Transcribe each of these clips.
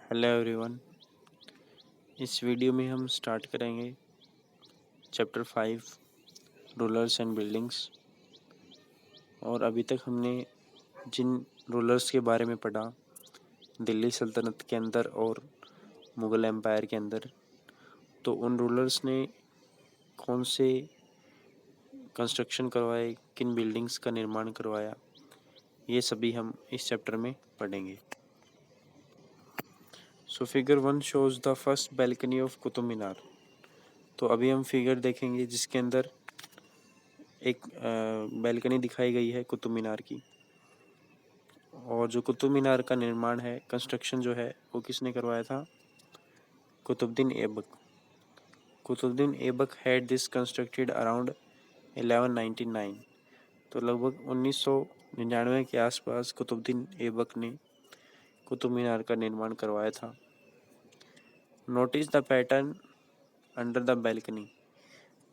Hello everyone. इस video में हम स्टार्ट करेंगे चैप्टर 5 रूलर्स एंड बिल्डिंग्स। और अभी तक हमने जिन रूलर्स के बारे में पढ़ा दिल्ली सल्तनत के अंदर और मुग़ल एम्पायर के अंदर, तो उन रूलर्स ने कौन से कंस्ट्रक्शन करवाए, किन बिल्डिंग्स का निर्माण करवाया, ये सभी हम इस चैप्टर में पढ़ेंगे। So figure 1 shows the first balcony of Qutub Minar. तो अभी हम फिगर देखेंगे जिसके अंदर एक बैल्कनी दिखाई गई है कुतुब मीनार की। और जो कुतुब मीनार का निर्माण है, कंस्ट्रक्शन जो है, वो किसने करवाया था? Qutbuddin Aibak. Qutbuddin Aibak had this constructed around 1199। तो लगभग 1999 के आसपास कुतुबुद्दीन ऐबक ने कुतुब मीनार का निर्माण करवाया था। Notice the pattern under the balcony.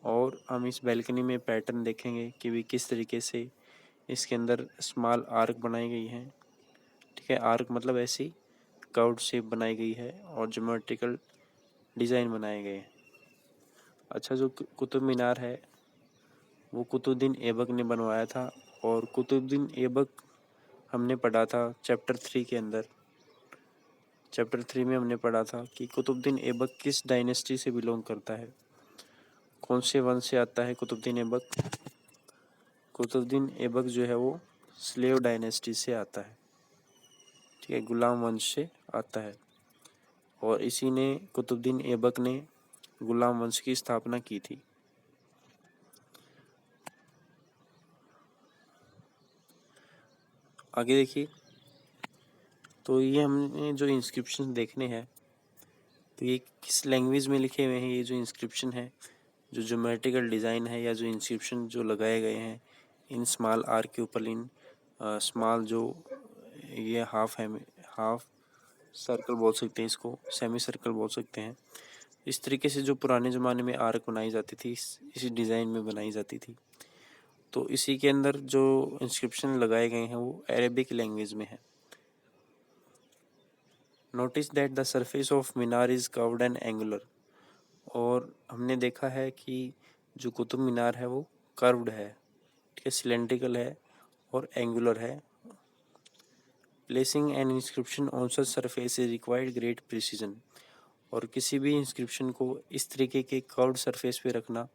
और हम इस बैल्कनी में पैटर्न देखेंगे कि भी किस तरीके से इसके अंदर स्मॉल आर्क बनाई गई है। ठीक है, आर्क मतलब ऐसी कर्व्ड शेप बनाई गई है और ज्योमेट्रिकल डिज़ाइन बनाए गए हैं। अच्छा, जो कुतुब मीनार है वो कुतुबुद्दीन ऐबक ने बनवाया था। और कुतुबुद्दीन ऐबक हमने पढ़ा था चैप्टर 3 के अंदर। चैप्टर 3 में हमने पढ़ा था कि कुतुबुद्दीन ऐबक किस डायनेस्टी से बिलोंग करता है, कौन से वंश से आता है कुतुबुद्दीन ऐबक। कुतुबुद्दीन ऐबक जो है वो स्लेव डायनेस्टी से आता है। ठीक है, गुलाम वंश से आता है। और इसी ने कुतुबुद्दीन ऐबक ने गुलाम वंश की स्थापना की थी। आगे देखिए, तो ये हमने जो इंस्क्रिप्शन देखने हैं, तो ये किस लैंग्वेज में लिखे हुए हैं। ये जो इंस्क्रिप्शन है, जो ज्योमेट्रिकल डिज़ाइन है या जो इंस्क्रिप्शन जो लगाए गए हैं इन स्मॉल आर्क के ऊपर, इन स्मॉल जो ये हाफ सर्कल बोल सकते हैं, इसको सेमी सर्कल बोल सकते हैं। इस तरीके से जो पुराने ज़माने में आर्क बनाई जाती थी, इसी डिज़ाइन में बनाई जाती थी। तो इसी के अंदर जो इंस्क्रिप्शन लगाए गए हैं वो अरेबिक लैंग्वेज में है। Notice that the surface of Minar is curved and angular. और हमने देखा है कि जो कुतुब मीनार है वो कर्व्ड है, ठीक है, सिलेंड्रिकल है और एंगुलर है। Placing an inscription on such surface is required great precision. और किसी भी इंस्क्रिप्शन को इस तरीके के कर्व्ड सरफेस पे रखना,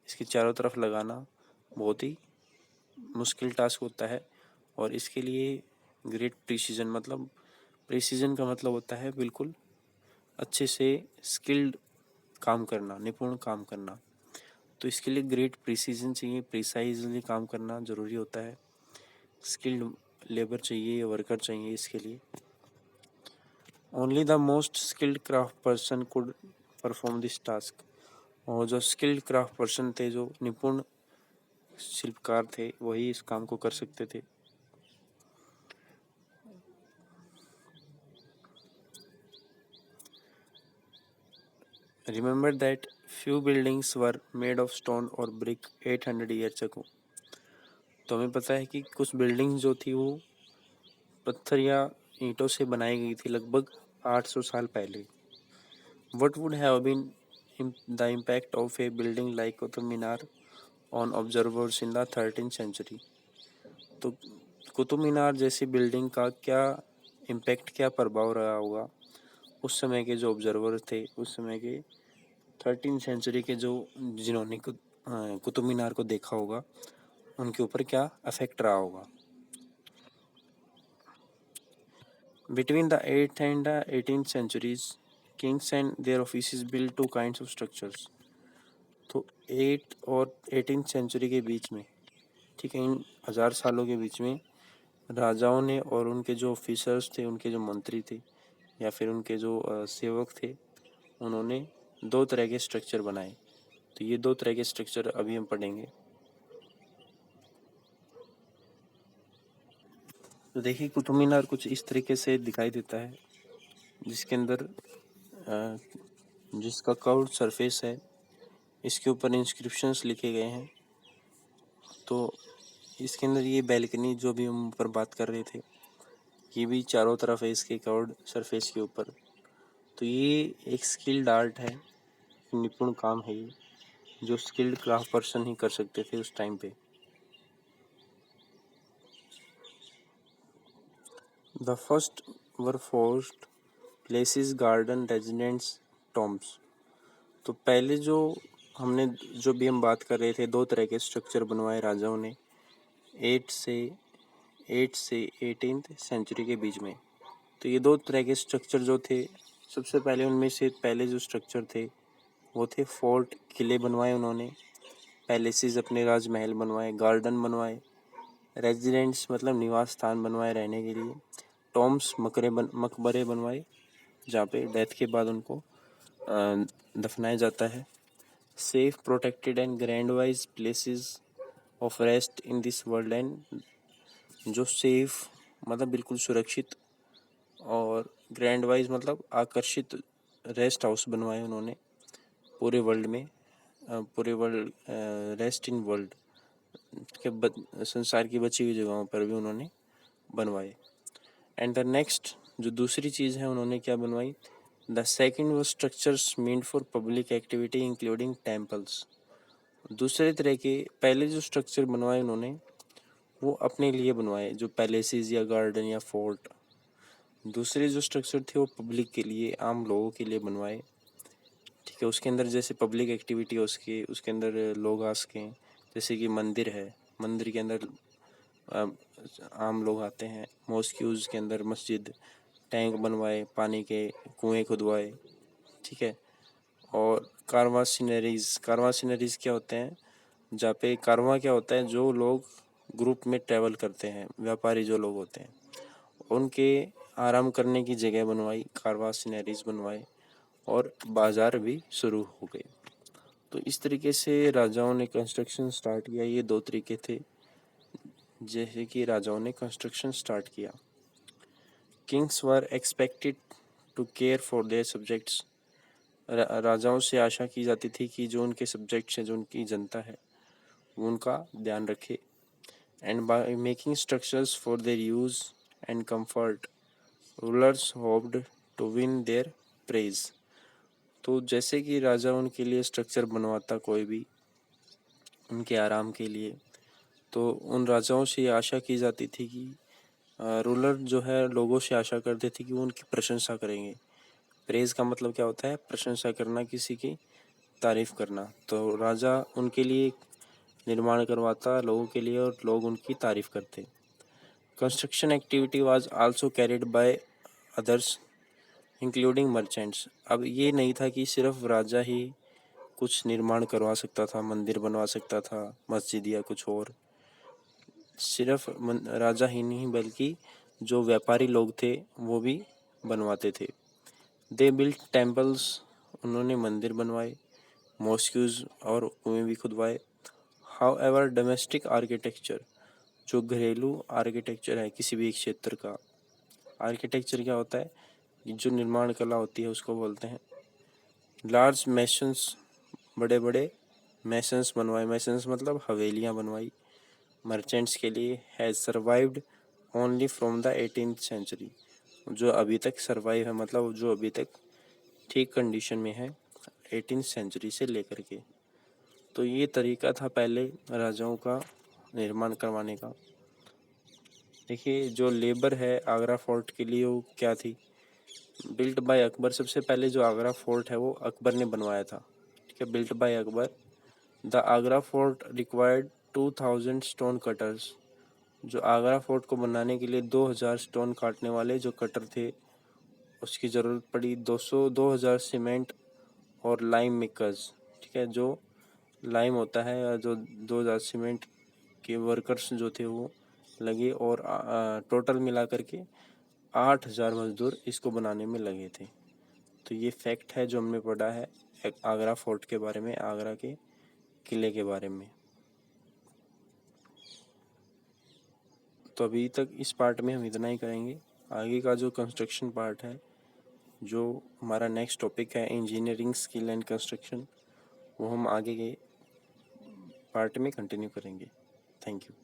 इसके चारों तरफ लगाना बहुत ही मुश्किल टास्क होता है। और इसके लिए ग्रेट प्रिसीजन, मतलब प्रिसीजन का मतलब होता है बिल्कुल अच्छे से स्किल्ड काम करना, निपुण काम करना। तो इसके लिए ग्रेट प्रिसीजन चाहिए, प्रिसाइजली काम करना ज़रूरी होता है। स्किल्ड लेबर चाहिए, वर्कर चाहिए इसके लिए। Only the most skilled craft person could perform this task. और जो स्किल्ड क्राफ्ट पर्सन थे, जो निपुण शिल्पकार थे, वही इस काम को कर सकते थे। Remember that few buildings were made of stone और ब्रिक 800 ईयर्स अगो। तो हमें पता है कि कुछ बिल्डिंग जो थी वो पत्थर या ईंटों से बनाई गई थी लगभग 800 साल पहले। What would have been the impact of a building like Qutub Minar on observers in the 13th century? तो कुतुब मीनार जैसी बिल्डिंग का क्या इम्पैक्ट, क्या प्रभाव रहा होगा उस समय के जो ऑब्जर्वर थे, उस समय के 13th सेंचुरी के जो जिन्होंने कुतुब मीनार को देखा होगा, उनके ऊपर क्या अफेक्ट रहा होगा। Between the 8th and the 18th centuries, kings and their offices built two kinds of structures. तो 8 और 18th सेंचुरी के बीच में, ठीक है, इन 1000 सालों के बीच में राजाओं ने और उनके जो ऑफिसर्स थे, उनके जो मंत्री थे या फिर उनके जो सेवक थे, उन्होंने दो तरह के स्ट्रक्चर बनाए। तो ये दो तरह के स्ट्रक्चर अभी हम पढ़ेंगे। तो देखिए, कुतुब मीनार कुछ इस तरीके से दिखाई देता है, जिसके अंदर जिसका कर्व्ड सरफेस है, इसके ऊपर इंस्क्रिप्शंस लिखे गए हैं। तो इसके अंदर ये बैल्कनी जो भी हम ऊपर बात कर रहे थे, ये भी चारों तरफ है इसके कर्व्ड सरफेस के ऊपर। तो ये एक स्किल्ड आर्ट है, निपुण काम है ये, जो स्किल्ड क्राफ्ट पर्सन ही कर सकते थे उस टाइम पे। The first were forced places, garden, residents, tombs. तो पहले जो भी हम बात कर रहे थे, दो तरह के स्ट्रक्चर बनवाए राजाओं ने 8 से 18th सेंचुरी के बीच में। तो ये दो तरह के स्ट्रक्चर जो थे, सबसे पहले उनमें से पहले जो स्ट्रक्चर थे वो थे फोर्ट, किले बनवाए उन्होंने, पैलेसेस अपने राजमहल बनवाए, गार्डन बनवाए, रेजिडेंट्स मतलब निवास स्थान बनवाए रहने के लिए, टॉम्ब्स मकबरे बनवाए जहाँ पे डेथ के बाद उनको दफनाया जाता है, safe, protected and grand wise places of rest in this world and, जो सेफ मतलब बिल्कुल सुरक्षित और ग्रैंड वाइज मतलब आकर्षित रेस्ट हाउस बनवाए उन्होंने पूरे वर्ल्ड में, पूरे वर्ल्ड रेस्ट इन वर्ल्ड के संसार की बची हुई जगहों पर भी उन्होंने बनवाए। एंड द नेक्स्ट जो दूसरी चीज़ है उन्होंने क्या बनवाई, द सेकेंड वो structures meant for public activity including temples. दूसरे तरह के पहले जो स्ट्रक्चर बनवाए उन्होंने वो अपने लिए बनवाए, जो पैलेसेस या गार्डन या फोर्ट। दूसरे जो स्ट्रक्चर थे वो पब्लिक के लिए, आम लोगों के लिए बनवाए, ठीक है। उसके अंदर जैसे पब्लिक एक्टिविटी हो उसके अंदर लोग आ सकें, जैसे कि मंदिर है, मंदिर के अंदर आम लोग आते हैं, मॉस्क्यूज़ के अंदर मस्जिद, टैंक बनवाए, पानी के कुएं खुदवाए, ठीक है। और कारवां सीनरीज क्या होते हैं, जहाँ पे कारवां क्या होता है, जो लोग ग्रुप में ट्रैवल करते हैं, व्यापारी जो लोग होते हैं, उनके आराम करने की जगह बनवाई, कारवां सीनरीज बनवाए, और बाजार भी शुरू हो गए। तो इस तरीके से राजाओं ने कंस्ट्रक्शन स्टार्ट किया। ये दो तरीके थे जैसे कि राजाओं ने कंस्ट्रक्शन स्टार्ट किया। Kings were expected to care for their subjects. राजाओं से आशा की जाती थी कि जो उनके सब्जेक्ट्स हैं, जो उनकी जनता है, वो उनका ध्यान रखे। And by making structures for their use and comfort, rulers hoped to win their praise. तो जैसे कि राजा उनके लिए स्ट्रक्चर बनवाता कोई भी उनके आराम के लिए, तो उन राजाओं से आशा की जाती थी कि रूलर जो है लोगों से आशा करते थे कि वो उनकी प्रशंसा करेंगे। प्रेज का मतलब क्या होता है, प्रशंसा करना, किसी की तारीफ करना। तो राजा उनके लिए निर्माण करवाता लोगों के लिए और लोग उनकी तारीफ करते। Construction activity was also carried by others including merchants. अब ये नहीं था कि सिर्फ राजा ही कुछ निर्माण करवा सकता था, मंदिर बनवा सकता था, मस्जिद या कुछ और। सिर्फ राजा ही नहीं बल्कि जो व्यापारी लोग थे वो भी बनवाते थे। दे बिल्ट टेम्पल्स, उन्होंने मंदिर बनवाए, मॉस्क्यूज और कुएं भी खुदवाए। हाउ एवर डोमेस्टिक आर्किटेक्चर, जो घरेलू आर्किटेक्चर है किसी भी एक क्षेत्र का, आर्किटेक्चर क्या होता है, जो निर्माण कला होती है उसको बोलते हैं। लार्ज मैसन्स, बड़े बड़े मैसन्स बनवाए, मैसन्स मतलब हवेलियाँ बनवाई मर्चेंट्स के लिए। Has survived only from the 18th century, जो अभी तक सर्वाइव है मतलब जो अभी तक ठीक कंडीशन में है 18th सेंचुरी से लेकर के। तो ये तरीका था पहले राजाओं का निर्माण करवाने का। देखिए जो लेबर है आगरा फोर्ट के लिए वो क्या थी, बिल्ट बाय अकबर। सबसे पहले जो आगरा फोर्ट है वो अकबर ने बनवाया था, ठीक है, built by Akbar. The Agra fort required 2000 stone cutters, जो आगरा फोर्ट को बनाने के लिए 2000 स्टोन काटने वाले जो कटर थे उसकी ज़रूरत पड़ी। 2000 सीमेंट और लाइम मेकर्स, ठीक है, जो लाइम होता है या जो 2000 सीमेंट के वर्कर्स जो थे वो लगे, और टोटल मिला करके 8000 मजदूर इसको बनाने में लगे थे। तो ये फैक्ट है जो हमने पढ़ा है आगरा फोर्ट के बारे में, आगरा के किले के बारे में। तो अभी तक इस पार्ट में हम इतना ही करेंगे। आगे का जो कंस्ट्रक्शन पार्ट है, जो हमारा नेक्स्ट टॉपिक है इंजीनियरिंग स्किल एंड कंस्ट्रक्शन, वो हम आगे के पार्ट में कंटिन्यू करेंगे। Thank you.